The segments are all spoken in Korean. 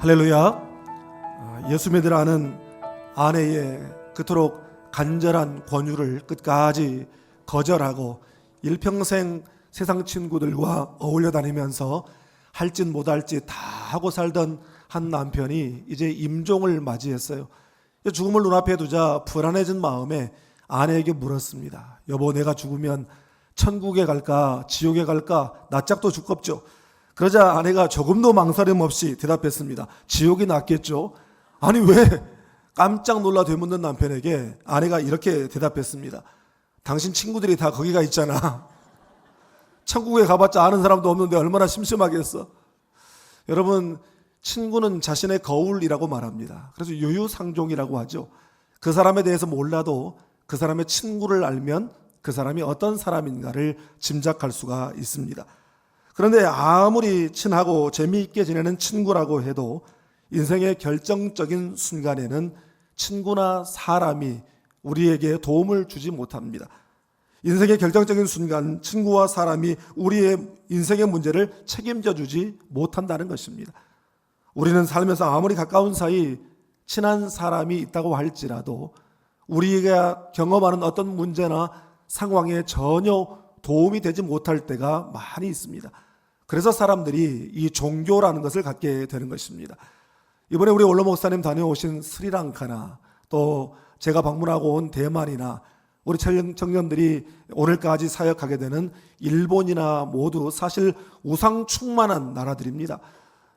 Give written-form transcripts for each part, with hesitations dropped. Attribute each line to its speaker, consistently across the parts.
Speaker 1: 할렐루야. 예수 믿으라는 아내의 그토록 간절한 권유를 끝까지 거절하고 일평생 세상 친구들과 어울려 다니면서 할 짓 못할 짓 다 하고 살던 한 남편이 이제 임종을 맞이했어요. 죽음을 눈앞에 두자 불안해진 마음에 아내에게 물었습니다. 여보, 내가 죽으면 천국에 갈까 지옥에 갈까 낯짝도 두껍죠. 그러자 아내가 조금도 망설임 없이 대답했습니다. 지옥이 낫겠죠. 아니 왜? 깜짝 놀라 되묻는 남편에게 아내가 이렇게 대답했습니다. 당신 친구들이 다 거기가 있잖아. 천국에 가봤자 아는 사람도 없는데 얼마나 심심하겠어. 여러분, 친구는 자신의 거울이라고 말합니다. 그래서 유유상종이라고 하죠. 그 사람에 대해서 몰라도 그 사람의 친구를 알면 그 사람이 어떤 사람인가를 짐작할 수가 있습니다. 그런데 아무리 친하고 재미있게 지내는 친구라고 해도 인생의 결정적인 순간에는 친구나 사람이 우리에게 도움을 주지 못합니다. 인생의 결정적인 순간, 친구와 사람이 우리의 인생의 문제를 책임져 주지 못한다는 것입니다. 우리는 살면서 아무리 가까운 사이 친한 사람이 있다고 할지라도 우리가 경험하는 어떤 문제나 상황에 전혀 도움이 되지 못할 때가 많이 있습니다. 그래서 사람들이 이 종교라는 것을 갖게 되는 것입니다. 이번에 우리 원로 목사님 다녀오신 스리랑카나 또 제가 방문하고 온 대만이나 우리 청년들이 오늘까지 사역하게 되는 일본이나 모두 사실 우상 충만한 나라들입니다.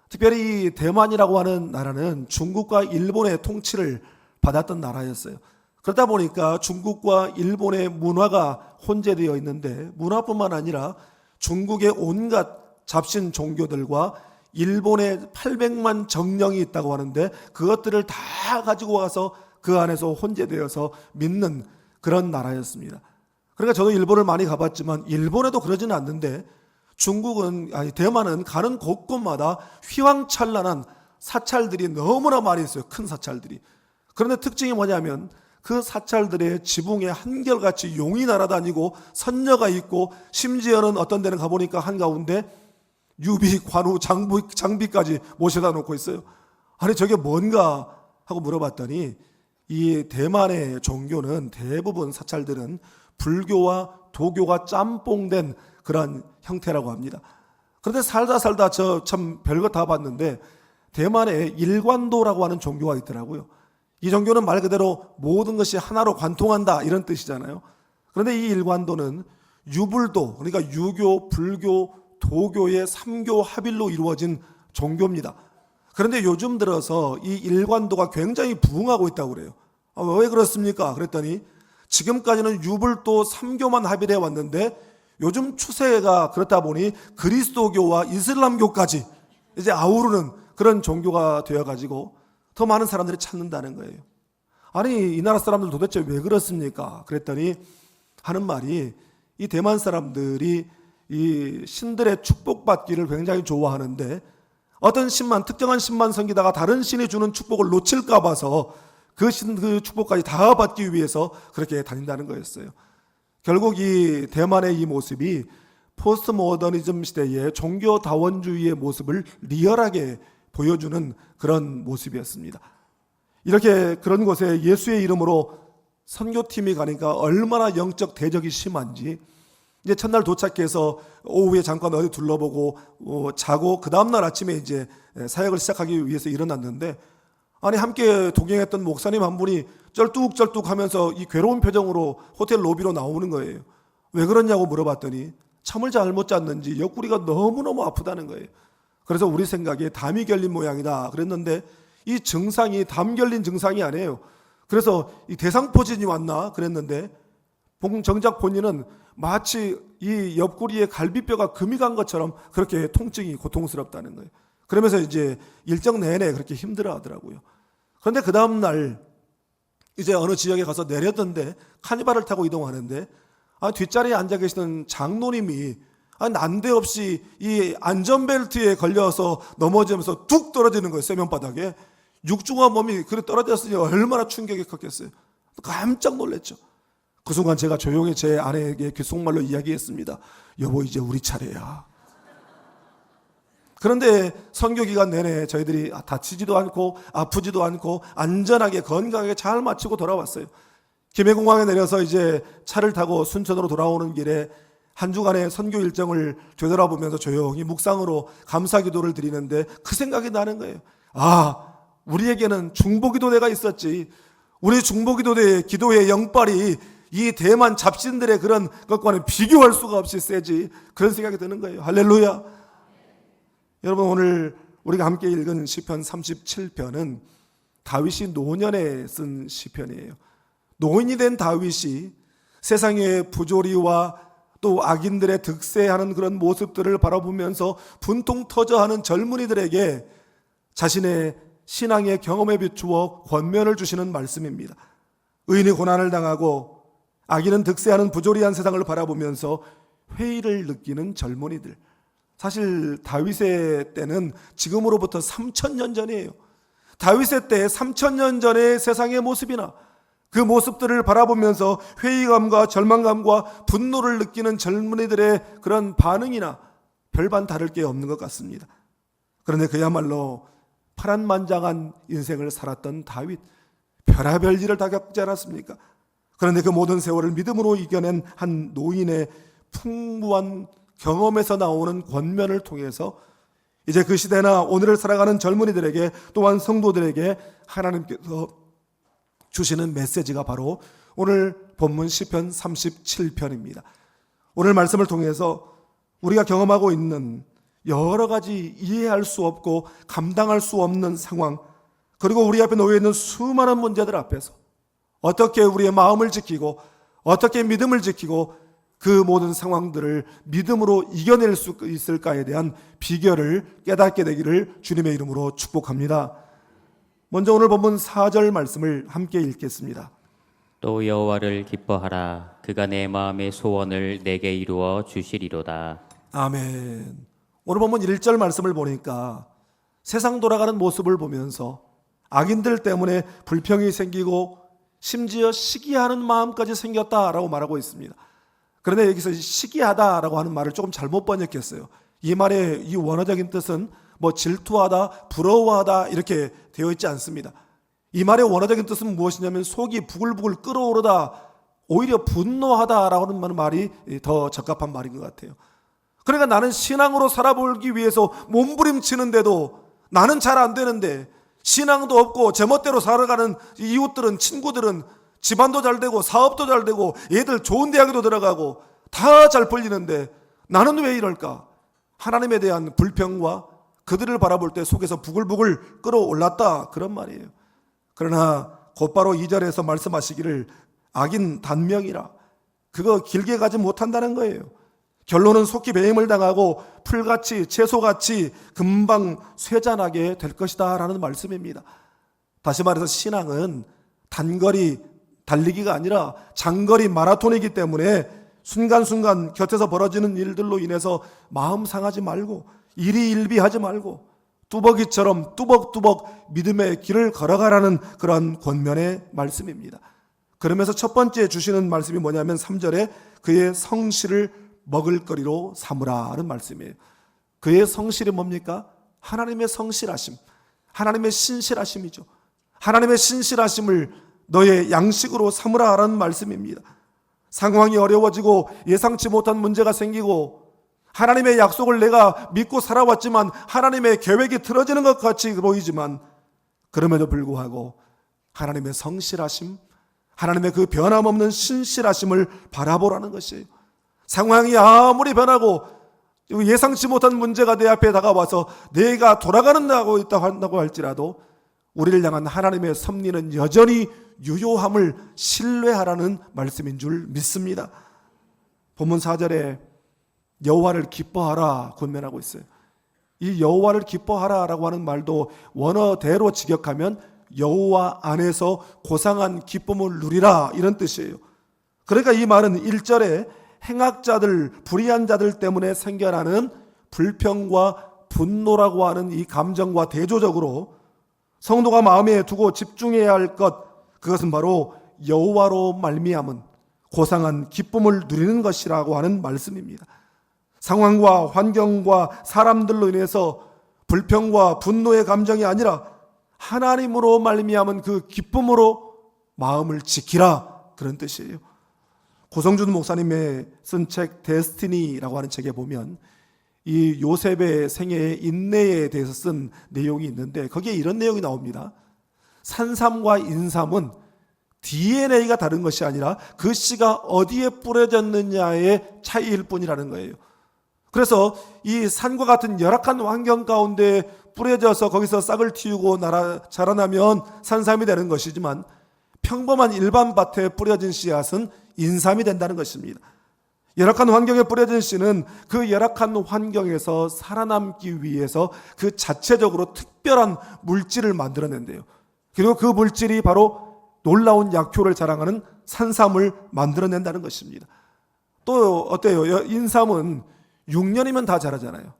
Speaker 1: 특별히 대만이라고 하는 나라는 중국과 일본의 통치를 받았던 나라였어요. 그러다 보니까 중국과 일본의 문화가 혼재되어 있는데 문화뿐만 아니라 중국의 온갖 잡신 종교들과 일본의 800만 정령이 있다고 하는데 그것들을 다 가지고 와서 그 안에서 혼재되어서 믿는 그런 나라였습니다. 그러니까 저도 일본을 많이 가봤지만 일본에도 그러지는 않는데 대만은 가는 곳곳마다 휘황찬란한 사찰들이 너무나 많이 있어요. 큰 사찰들이. 그런데 특징이 뭐냐면 그 사찰들의 지붕에 한결같이 용이 날아다니고 선녀가 있고 심지어는 어떤 데는 가보니까 한가운데 유비, 관우, 장비까지 모셔다 놓고 있어요. 아니 저게 뭔가 하고 물어봤더니 이 대만의 종교는 대부분 사찰들은 불교와 도교가 짬뽕된 그런 형태라고 합니다. 그런데 살다 저 참 별거 다 봤는데 대만에 일관도라고 하는 종교가 있더라고요. 이 종교는 말 그대로 모든 것이 하나로 관통한다 이런 뜻이잖아요. 그런데 이 일관도는 유불도, 그러니까 유교, 불교, 도교의 3교 합일로 이루어진 종교입니다. 그런데 요즘 들어서 이 일관도가 굉장히 부흥하고 있다고 그래요. 왜 그렇습니까? 그랬더니 지금까지는 유불도 3교만 합일해 왔는데 요즘 추세가 그렇다 보니 그리스도교와 이슬람교까지 이제 아우르는 그런 종교가 되어가지고 더 많은 사람들이 찾는다는 거예요. 아니 이 나라 사람들 도대체 왜 그렇습니까? 그랬더니 하는 말이 이 대만 사람들이 이 신들의 축복받기를 굉장히 좋아하는데 어떤 신만, 특정한 신만 섬기다가 다른 신이 주는 축복을 놓칠까 봐서 그 축복까지 다 받기 위해서 그렇게 다닌다는 거였어요. 결국 이 대만의 이 모습이 포스트 모더니즘 시대의 종교다원주의의 모습을 리얼하게 보여주는 그런 모습이었습니다. 이렇게 그런 곳에 예수의 이름으로 선교팀이 가니까 얼마나 영적 대적이 심한지 이제 첫날 도착해서 오후에 잠깐 어디 둘러보고 자고 그 다음날 아침에 이제 사역을 시작하기 위해서 일어났는데 아니 함께 동행했던 목사님 한 분이 쩔뚝쩔뚝 하면서 이 괴로운 표정으로 호텔 로비로 나오는 거예요. 왜 그러냐고 물어봤더니 잠을 잘못 잤는지 옆구리가 너무너무 아프다는 거예요. 그래서 우리 생각에 담이 결린 모양이다 그랬는데 이 증상이 담 결린 증상이 아니에요. 그래서 이 대상포진이 왔나 그랬는데 정작 본인은 마치 이 옆구리에 갈비뼈가 금이 간 것처럼 그렇게 통증이 고통스럽다는 거예요. 그러면서 이제 일정 내내 그렇게 힘들어 하더라고요. 그런데 그 다음날 이제 어느 지역에 가서 내렸던데 카니발을 타고 이동하는데 뒷자리에 앉아 계시던 장로님이 난데없이 이 안전벨트에 걸려서 넘어지면서 뚝 떨어지는 거예요. 쇠면바닥에. 육중한 몸이 그렇게 떨어졌으니 얼마나 충격이 컸겠어요. 깜짝 놀랐죠. 그 순간 제가 조용히 제 아내에게 귓속말로 이야기했습니다. 여보 이제 우리 차례야. 그런데 선교 기간 내내 저희들이 다치지도 않고 아프지도 않고 안전하게 건강하게 잘 마치고 돌아왔어요. 김해공항에 내려서 이제 차를 타고 순천으로 돌아오는 길에 한 주간의 선교 일정을 되돌아보면서 조용히 묵상으로 감사기도를 드리는데 그 생각이 나는 거예요. 우리에게는 중보기도대가 있었지. 우리 중보기도대의 기도의 영빨이 이 대만 잡신들의 그런 것과는 비교할 수가 없이 세지. 그런 생각이 드는 거예요. 할렐루야. 여러분, 오늘 우리가 함께 읽은 시편 37편은 다윗이 노년에 쓴 시편이에요. 노인이 된 다윗이 세상의 부조리와 또 악인들의 득세하는 그런 모습들을 바라보면서 분통 터져하는 젊은이들에게 자신의 신앙의 경험에 비추어 권면을 주시는 말씀입니다. 의인이 고난을 당하고 악인은 득세하는 부조리한 세상을 바라보면서 회의를 느끼는 젊은이들. 사실 다윗의 때는 지금으로부터 3000년 전이에요. 다윗의 때 3000년 전의 세상의 모습이나 그 모습들을 바라보면서 회의감과 절망감과 분노를 느끼는 젊은이들의 그런 반응이나 별반 다를 게 없는 것 같습니다. 그런데 그야말로 파란만장한 인생을 살았던 다윗, 별의별 일을 다 겪지 않았습니까? 그런데 그 모든 세월을 믿음으로 이겨낸 한 노인의 풍부한 경험에서 나오는 권면을 통해서 이제 그 시대나 오늘을 살아가는 젊은이들에게 또한 성도들에게 하나님께서 주시는 메시지가 바로 오늘 본문 시편 37편입니다. 오늘 말씀을 통해서 우리가 경험하고 있는 여러 가지 이해할 수 없고 감당할 수 없는 상황, 그리고 우리 앞에 놓여 있는 수많은 문제들 앞에서 어떻게 우리의 마음을 지키고 어떻게 믿음을 지키고 그 모든 상황들을 믿음으로 이겨낼 수 있을까에 대한 비결을 깨닫게 되기를 주님의 이름으로 축복합니다. 먼저 오늘 본문 4절 말씀을 함께 읽겠습니다.
Speaker 2: 또 여호와를 기뻐하라. 그가 내 마음의 소원을 내게 이루어 주시리로다.
Speaker 1: 아멘. 오늘 본문 1절 말씀을 보니까 세상 돌아가는 모습을 보면서 악인들 때문에 불평이 생기고 심지어 시기하는 마음까지 생겼다라고 말하고 있습니다. 그런데 여기서 시기하다라고 하는 말을 조금 잘못 번역했어요. 이 말의 이 원어적인 뜻은 질투하다, 부러워하다 이렇게 되어 있지 않습니다. 이 말의 원어적인 뜻은 무엇이냐면 속이 부글부글 끓어오르다, 오히려 분노하다라고 하는 말이 더 적합한 말인 것 같아요. 그러니까 나는 신앙으로 살아보기 위해서 몸부림치는데도 나는 잘 안 되는데, 신앙도 없고 제멋대로 살아가는 이웃들은, 친구들은 집안도 잘 되고 사업도 잘 되고 애들 좋은 대학에도 들어가고 다 잘 풀리는데 나는 왜 이럴까? 하나님에 대한 불평과 그들을 바라볼 때 속에서 부글부글 끓어올랐다, 그런 말이에요. 그러나 곧바로 2절에서 말씀하시기를 악인 단명이라, 그거 길게 가지 못한다는 거예요. 결론은 속히 배임을 당하고 풀같이 채소같이 금방 쇠잔하게 될 것이다 라는 말씀입니다. 다시 말해서 신앙은 단거리 달리기가 아니라 장거리 마라톤이기 때문에 순간순간 곁에서 벌어지는 일들로 인해서 마음 상하지 말고 일희일비하지 말고 뚜벅이처럼 뚜벅뚜벅 믿음의 길을 걸어가라는 그런 권면의 말씀입니다. 그러면서 첫 번째 주시는 말씀이 뭐냐면 3절에 그의 성실을 먹을거리로 삼으라는 말씀이에요. 그의 성실이 뭡니까? 하나님의 성실하심, 하나님의 신실하심이죠. 하나님의 신실하심을 너의 양식으로 삼으라라는 말씀입니다. 상황이 어려워지고 예상치 못한 문제가 생기고 하나님의 약속을 내가 믿고 살아왔지만 하나님의 계획이 틀어지는 것 같이 보이지만 그럼에도 불구하고 하나님의 성실하심, 하나님의 그 변함없는 신실하심을 바라보라는 것이에요. 상황이 아무리 변하고 예상치 못한 문제가 내 앞에 다가와서 내가 돌아가는다고 있다고 할지라도 우리를 향한 하나님의 섭리는 여전히 유효함을 신뢰하라는 말씀인 줄 믿습니다. 본문 4절에 여호와를 기뻐하라 권면하고 있어요. 이 여호와를 기뻐하라라고 하는 말도 원어대로 직역하면 여호와 안에서 고상한 기쁨을 누리라, 이런 뜻이에요. 그러니까 이 말은 1절에 행악자들, 불의한 자들 때문에 생겨나는 불평과 분노라고 하는 이 감정과 대조적으로 성도가 마음에 두고 집중해야 할 것, 그것은 바로 여호와로 말미암은 고상한 기쁨을 누리는 것이라고 하는 말씀입니다. 상황과 환경과 사람들로 인해서 불평과 분노의 감정이 아니라 하나님으로 말미암은 그 기쁨으로 마음을 지키라, 그런 뜻이에요. 고성준 목사님의 쓴 책 데스티니라고 하는 책에 보면 이 요셉의 생애의 인내에 대해서 쓴 내용이 있는데 거기에 이런 내용이 나옵니다. 산삼과 인삼은 DNA가 다른 것이 아니라 그 씨가 어디에 뿌려졌느냐의 차이일 뿐이라는 거예요. 그래서 이 산과 같은 열악한 환경 가운데 뿌려져서 거기서 싹을 틔우고 자라나면 산삼이 되는 것이지만 평범한 일반 밭에 뿌려진 씨앗은 인삼이 된다는 것입니다. 열악한 환경에 뿌려진 씨는 그 열악한 환경에서 살아남기 위해서 그 자체적으로 특별한 물질을 만들어낸대요. 그리고 그 물질이 바로 놀라운 약효를 자랑하는 산삼을 만들어낸다는 것입니다. 또 어때요? 인삼은 6년이면 다 자라잖아요.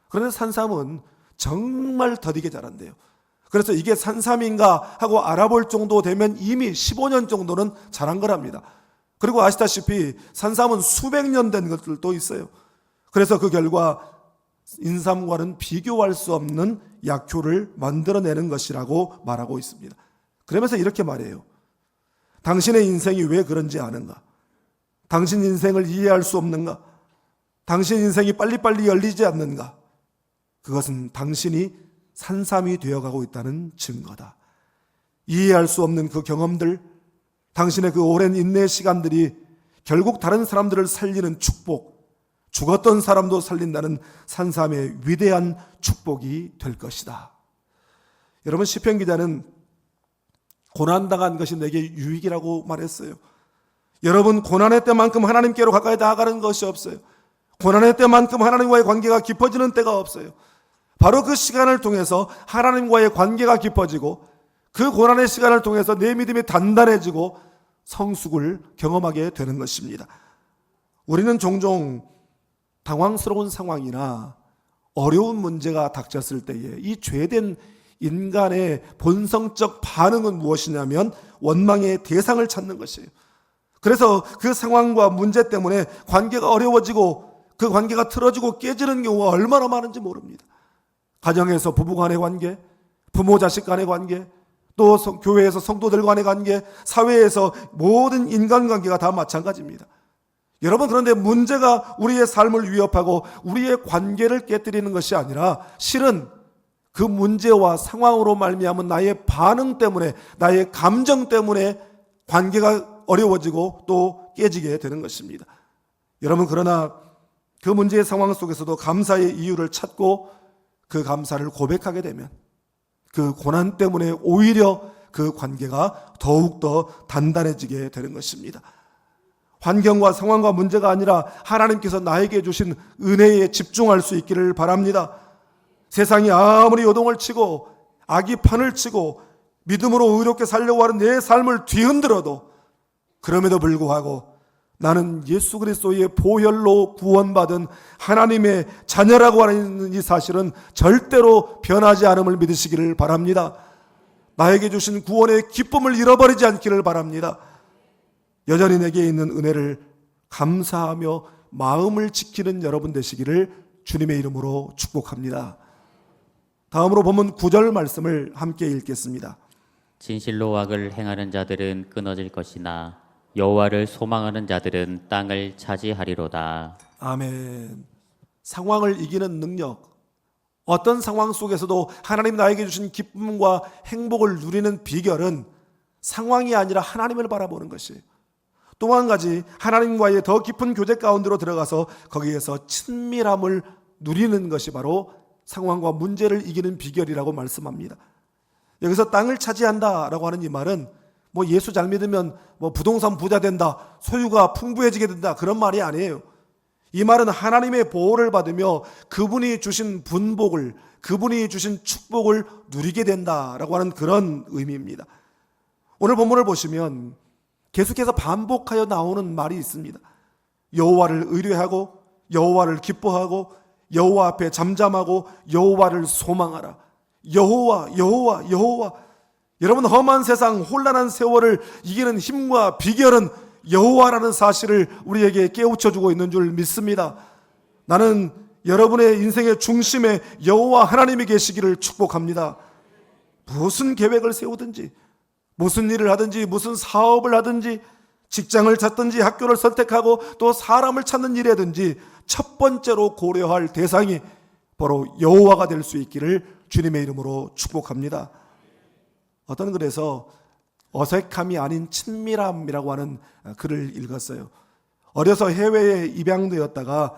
Speaker 1: 그런데 산삼은 정말 더디게 자란대요. 그래서 이게 산삼인가 하고 알아볼 정도 되면 이미 15년 정도는 자란 거랍니다. 그리고 아시다시피 산삼은 수백 년 된 것들도 있어요. 그래서 그 결과 인삼과는 비교할 수 없는 약효를 만들어내는 것이라고 말하고 있습니다. 그러면서 이렇게 말해요. 당신의 인생이 왜 그런지 아는가? 당신 인생을 이해할 수 없는가? 당신 인생이 빨리빨리 열리지 않는가? 그것은 당신이 산삼이 되어가고 있다는 증거다. 이해할 수 없는 그 경험들, 당신의 그 오랜 인내의 시간들이 결국 다른 사람들을 살리는 축복, 죽었던 사람도 살린다는 산삼의 위대한 축복이 될 것이다. 여러분, 시편 기자는 고난당한 것이 내게 유익이라고 말했어요. 여러분, 고난의 때만큼 하나님께로 가까이 나아가는 것이 없어요. 고난의 때만큼 하나님과의 관계가 깊어지는 때가 없어요. 바로 그 시간을 통해서 하나님과의 관계가 깊어지고 그 고난의 시간을 통해서 내 믿음이 단단해지고 성숙을 경험하게 되는 것입니다. 우리는 종종 당황스러운 상황이나 어려운 문제가 닥쳤을 때에 이 죄된 인간의 본성적 반응은 무엇이냐면 원망의 대상을 찾는 것이에요. 그래서 그 상황과 문제 때문에 관계가 어려워지고 그 관계가 틀어지고 깨지는 경우가 얼마나 많은지 모릅니다. 가정에서 부부 간의 관계, 부모 자식 간의 관계, 또 교회에서 성도들 간의 관계, 사회에서 모든 인간관계가 다 마찬가지입니다. 여러분, 그런데 문제가 우리의 삶을 위협하고 우리의 관계를 깨뜨리는 것이 아니라 실은 그 문제와 상황으로 말미암은 나의 반응 때문에, 나의 감정 때문에 관계가 어려워지고 또 깨지게 되는 것입니다. 여러분, 그러나 그 문제의 상황 속에서도 감사의 이유를 찾고 그 감사를 고백하게 되면 그 고난 때문에 오히려 그 관계가 더욱더 단단해지게 되는 것입니다. 환경과 상황과 문제가 아니라 하나님께서 나에게 주신 은혜에 집중할 수 있기를 바랍니다. 세상이 아무리 요동을 치고 악이 판을 치고 믿음으로 의롭게 살려고 하는 내 삶을 뒤흔들어도 그럼에도 불구하고 나는 예수 그리스도의 보혈로 구원받은 하나님의 자녀라고 하는 이 사실은 절대로 변하지 않음을 믿으시기를 바랍니다. 나에게 주신 구원의 기쁨을 잃어버리지 않기를 바랍니다. 여전히 내게 있는 은혜를 감사하며 마음을 지키는 여러분 되시기를 주님의 이름으로 축복합니다. 다음으로 본문 9절 말씀을 함께 읽겠습니다.
Speaker 2: 진실로 악을 행하는 자들은 끊어질 것이나 여호와를 소망하는 자들은 땅을 차지하리로다.
Speaker 1: 아멘. 상황을 이기는 능력, 어떤 상황 속에서도 하나님 나에게 주신 기쁨과 행복을 누리는 비결은 상황이 아니라 하나님을 바라보는 것이에요. 또 한 가지, 하나님과의 더 깊은 교제 가운데로 들어가서 거기에서 친밀함을 누리는 것이 바로 상황과 문제를 이기는 비결이라고 말씀합니다. 여기서 땅을 차지한다라고 하는 이 말은 뭐 예수 잘 믿으면 뭐 부동산 부자 된다, 소유가 풍부해지게 된다, 그런 말이 아니에요. 이 말은 하나님의 보호를 받으며 그분이 주신 분복을, 그분이 주신 축복을 누리게 된다라고 하는 그런 의미입니다. 오늘 본문을 보시면 계속해서 반복하여 나오는 말이 있습니다. 여호와를 의뢰하고 여호와를 기뻐하고 여호와 앞에 잠잠하고 여호와를 소망하라. 여호와, 여호와, 여호와. 여러분, 험한 세상, 혼란한 세월을 이기는 힘과 비결은 여호와라는 사실을 우리에게 깨우쳐주고 있는 줄 믿습니다. 나는 여러분의 인생의 중심에 여호와 하나님이 계시기를 축복합니다. 무슨 계획을 세우든지, 무슨 일을 하든지, 무슨 사업을 하든지, 직장을 찾든지, 학교를 선택하고 또 사람을 찾는 일이든지 첫 번째로 고려할 대상이 바로 여호와가 될 수 있기를 주님의 이름으로 축복합니다. 어떤 글에서 어색함이 아닌 친밀함이라고 하는 글을 읽었어요. 어려서 해외에 입양되었다가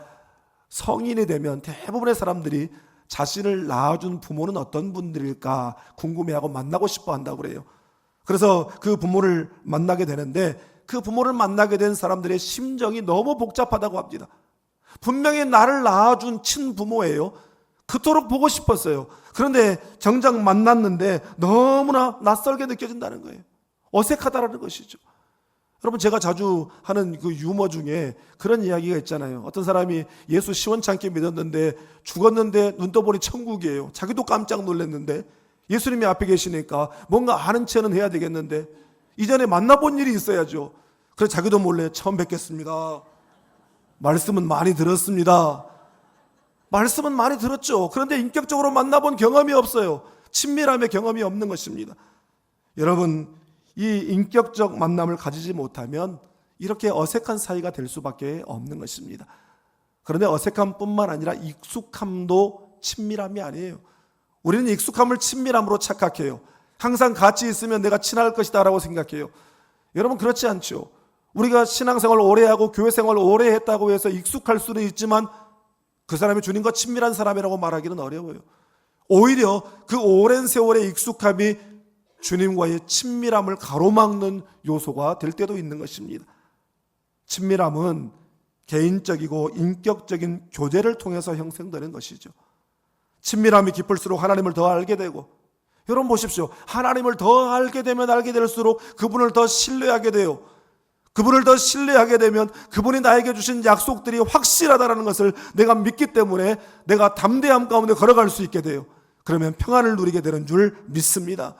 Speaker 1: 성인이 되면 대부분의 사람들이 자신을 낳아준 부모는 어떤 분들일까 궁금해하고 만나고 싶어 한다고 그래요. 그래서 그 부모를 만나게 되는데 그 부모를 만나게 된 사람들의 심정이 너무 복잡하다고 합니다. 분명히 나를 낳아준 친부모예요. 그토록 보고 싶었어요. 그런데 정작 만났는데 너무나 낯설게 느껴진다는 거예요. 어색하다라는 것이죠. 여러분, 제가 자주 하는 그 유머 중에 그런 이야기가 있잖아요. 어떤 사람이 예수 시원찮게 믿었는데 죽었는데 눈 떠보니 천국이에요. 자기도 깜짝 놀랐는데 예수님이 앞에 계시니까 뭔가 아는 체는 해야 되겠는데 이전에 만나본 일이 있어야죠. 그래서 자기도 몰래 처음 뵙겠습니다. 말씀은 많이 들었습니다. 말씀은 많이 들었죠. 그런데 인격적으로 만나본 경험이 없어요. 친밀함의 경험이 없는 것입니다. 여러분, 이 인격적 만남을 가지지 못하면 이렇게 어색한 사이가 될 수밖에 없는 것입니다. 그런데 어색함뿐만 아니라 익숙함도 친밀함이 아니에요. 우리는 익숙함을 친밀함으로 착각해요. 항상 같이 있으면 내가 친할 것이다 라고 생각해요. 여러분, 그렇지 않죠. 우리가 신앙생활을 오래 하고 교회생활을 오래 했다고 해서 익숙할 수는 있지만 그 사람이 주님과 친밀한 사람이라고 말하기는 어려워요. 오히려 그 오랜 세월의 익숙함이 주님과의 친밀함을 가로막는 요소가 될 때도 있는 것입니다. 친밀함은 개인적이고 인격적인 교제를 통해서 형성되는 것이죠. 친밀함이 깊을수록 하나님을 더 알게 되고, 여러분 보십시오. 하나님을 더 알게 되면 알게 될수록 그분을 더 신뢰하게 돼요. 그분을 더 신뢰하게 되면 그분이 나에게 주신 약속들이 확실하다는 것을 내가 믿기 때문에 내가 담대함 가운데 걸어갈 수 있게 돼요. 그러면 평안을 누리게 되는 줄 믿습니다.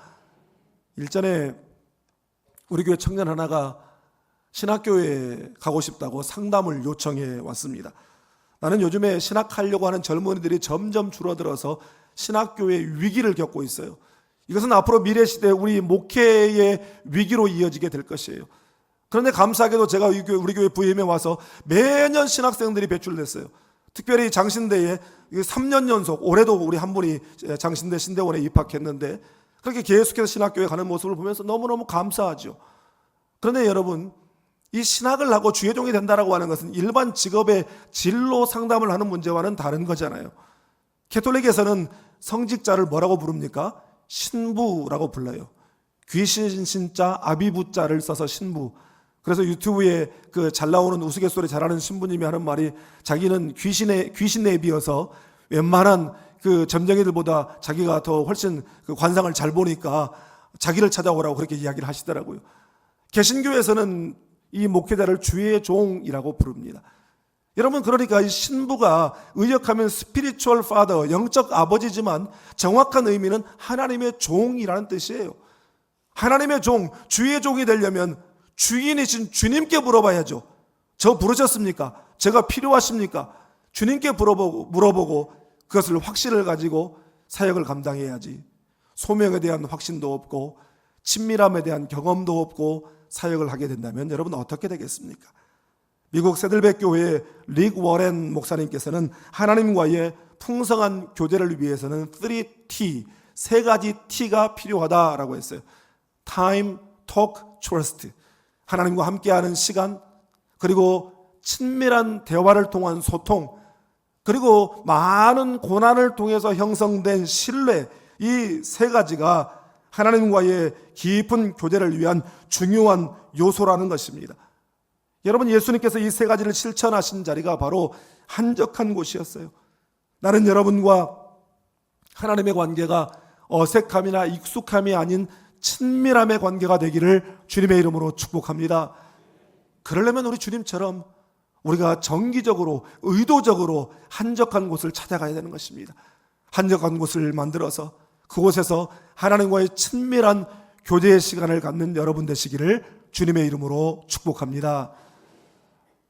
Speaker 1: 일전에 우리 교회 청년 하나가 신학교에 가고 싶다고 상담을 요청해 왔습니다. 나는 요즘에 신학하려고 하는 젊은이들이 점점 줄어들어서 신학교의 위기를 겪고 있어요. 이것은 앞으로 미래 시대 우리 목회의 위기로 이어지게 될 것이에요. 그런데 감사하게도 제가 우리 교회 부임에 와서 매년 신학생들이 배출됐어요. 특별히 장신대에 3년 연속, 올해도 우리 한 분이 장신대 신대원에 입학했는데 그렇게 계속해서 신학교에 가는 모습을 보면서 너무너무 감사하죠. 그런데 여러분, 이 신학을 하고 주의종이 된다라고 하는 것은 일반 직업의 진로 상담을 하는 문제와는 다른 거잖아요. 캐톨릭에서는 성직자를 뭐라고 부릅니까? 신부라고 불러요. 귀신 신자 아비부자를 써서 신부. 그래서 유튜브에 그 잘 나오는 우스갯소리 잘하는 신부님이 하는 말이 자기는 귀신에 비어서 웬만한 그 점쟁이들보다 자기가 더 훨씬 그 관상을 잘 보니까 자기를 찾아오라고 그렇게 이야기를 하시더라고요. 개신교에서는 이 목회자를 주의 종이라고 부릅니다. 여러분, 그러니까 이 신부가 의역하면 스피리추얼 파더, 영적 아버지지만 정확한 의미는 하나님의 종이라는 뜻이에요. 하나님의 종, 주의 종이 되려면 주인이신 주님께 물어봐야죠. 저 부르셨습니까? 제가 필요하십니까? 주님께 물어보고 그것을 확신을 가지고 사역을 감당해야지. 소명에 대한 확신도 없고 친밀함에 대한 경험도 없고 사역을 하게 된다면 여러분 어떻게 되겠습니까? 미국 세들백 교회의 릭 워렌 목사님께서는 하나님과의 풍성한 교제를 위해서는 3T, 세 가지 T가 필요하다라고 했어요. Time, Talk, Trust. 하나님과 함께하는 시간, 그리고 친밀한 대화를 통한 소통, 그리고 많은 고난을 통해서 형성된 신뢰, 이 세 가지가 하나님과의 깊은 교제를 위한 중요한 요소라는 것입니다. 여러분, 예수님께서 이 세 가지를 실천하신 자리가 바로 한적한 곳이었어요. 나는 여러분과 하나님의 관계가 어색함이나 익숙함이 아닌 친밀함의 관계가 되기를 주님의 이름으로 축복합니다. 그러려면 우리 주님처럼 우리가 정기적으로 의도적으로 한적한 곳을 찾아가야 되는 것입니다. 한적한 곳을 만들어서 그곳에서 하나님과의 친밀한 교제의 시간을 갖는 여러분 되시기를 주님의 이름으로 축복합니다.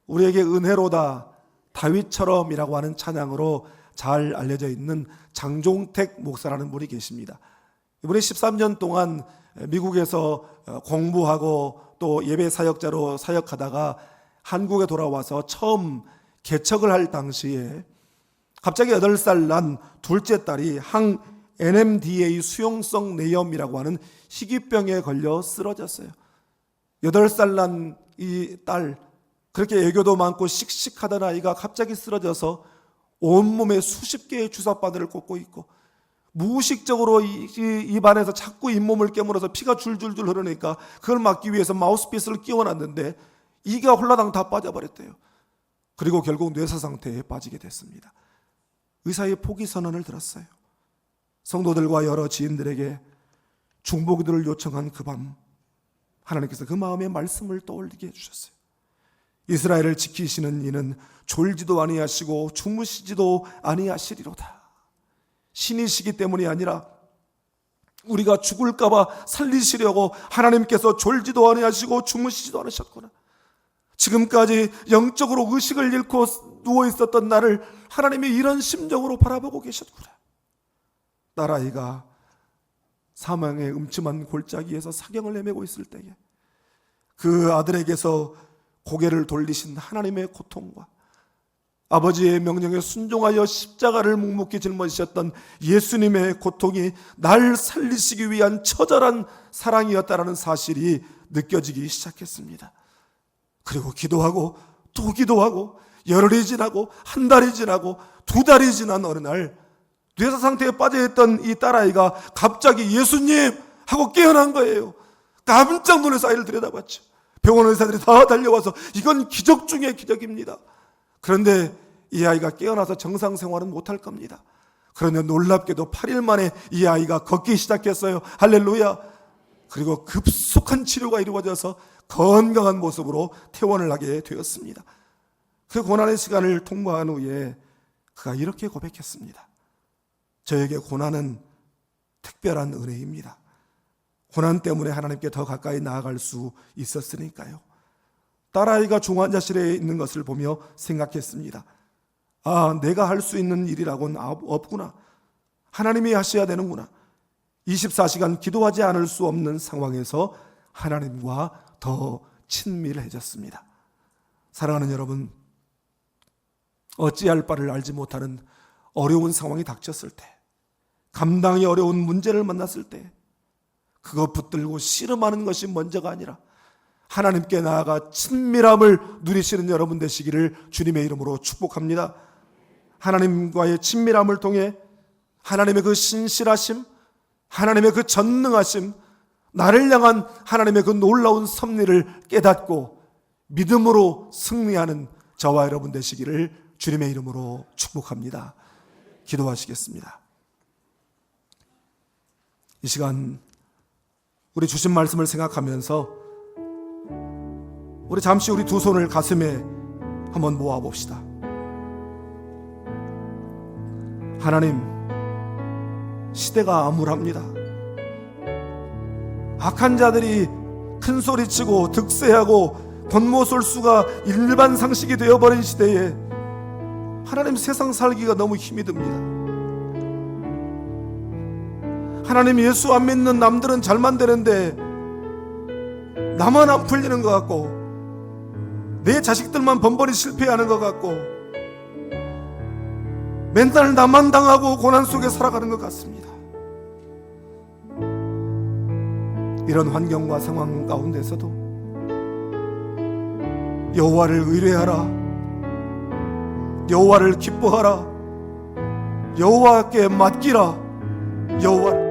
Speaker 1: 우리에게 은혜로다, 다윗처럼이라고 하는 찬양으로 잘 알려져 있는 장종택 목사라는 분이 계십니다. 이분이 13년 동안 미국에서 공부하고 또 예배 사역자로 사역하다가 한국에 돌아와서 처음 개척을 할 당시에 갑자기 8살 난 둘째 딸이 항 NMDA 수용성 뇌염이라고 하는 희귀병에 걸려 쓰러졌어요. 8살 난 이 딸, 그렇게 애교도 많고 씩씩하던 아이가 갑자기 쓰러져서 온몸에 수십 개의 주사바늘을 꽂고 있고 무의식적으로 입안에서 자꾸 잇몸을 깨물어서 피가 줄줄줄 흐르니까 그걸 막기 위해서 마우스피스를 끼워놨는데 이가 홀라당 다 빠져버렸대요. 그리고 결국 뇌사 상태에 빠지게 됐습니다. 의사의 포기 선언을 들었어요. 성도들과 여러 지인들에게 중보기도를 요청한 그 밤, 하나님께서 그 마음의 말씀을 떠올리게 해주셨어요. 이스라엘을 지키시는 이는 졸지도 아니하시고 주무시지도 아니하시리로다. 신이시기 때문이 아니라 우리가 죽을까 봐 살리시려고 하나님께서 졸지도 아니하시고 주무시지도 않으셨구나. 지금까지 영적으로 의식을 잃고 누워있었던 나를 하나님이 이런 심정으로 바라보고 계셨구나. 딸아이가 사망의 음침한 골짜기에서 사경을 헤매고 있을 때에 그 아들에게서 고개를 돌리신 하나님의 고통과 아버지의 명령에 순종하여 십자가를 묵묵히 짊어지셨던 예수님의 고통이 날 살리시기 위한 처절한 사랑이었다라는 사실이 느껴지기 시작했습니다. 그리고 기도하고 또 기도하고 열흘이 지나고 한 달이 지나고 두 달이 지난 어느 날 뇌사 상태에 빠져있던 이 딸아이가 갑자기 예수님 하고 깨어난 거예요. 깜짝 놀라서 아이를 들여다봤죠. 병원 의사들이 다 달려와서 이건 기적 중의 기적입니다. 그런데 이 아이가 깨어나서 정상 생활은 못할 겁니다. 그런데 놀랍게도 8일 만에 이 아이가 걷기 시작했어요. 할렐루야. 그리고 급속한 치료가 이루어져서 건강한 모습으로 퇴원을 하게 되었습니다. 그 고난의 시간을 통과한 후에 그가 이렇게 고백했습니다. 저에게 고난은 특별한 은혜입니다. 고난 때문에 하나님께 더 가까이 나아갈 수 있었으니까요. 딸아이가 중환자실에 있는 것을 보며 생각했습니다. 아, 내가 할 수 있는 일이라고는 없구나. 하나님이 하셔야 되는구나. 24시간 기도하지 않을 수 없는 상황에서 하나님과 더 친밀해졌습니다. 사랑하는 여러분, 어찌할 바를 알지 못하는 어려운 상황이 닥쳤을 때, 감당이 어려운 문제를 만났을 때 그거 붙들고 씨름하는 것이 먼저가 아니라 하나님께 나아가 친밀함을 누리시는 여러분 되시기를 주님의 이름으로 축복합니다. 하나님과의 친밀함을 통해 하나님의 그 신실하심, 하나님의 그 전능하심, 나를 향한 하나님의 그 놀라운 섭리를 깨닫고 믿음으로 승리하는 저와 여러분 되시기를 주님의 이름으로 축복합니다. 기도하시겠습니다. 이 시간 우리 주신 말씀을 생각하면서 우리 잠시 우리 두 손을 가슴에 한번 모아봅시다. 하나님, 시대가 암울합니다. 악한 자들이 큰 소리치고 득세하고 권모술수가 일반 상식이 되어버린 시대에 하나님, 세상 살기가 너무 힘이 듭니다. 하나님, 예수 안 믿는 남들은 잘만 되는데 나만 안 풀리는 것 같고 내 자식들만 번번이 실패하는 것 같고 맨날 나만 당하고 고난 속에 살아가는 것 같습니다. 이런 환경과 상황 가운데서도 여호와를 의뢰하라, 여호와를 기뻐하라, 여호와께 맡기라, 여호와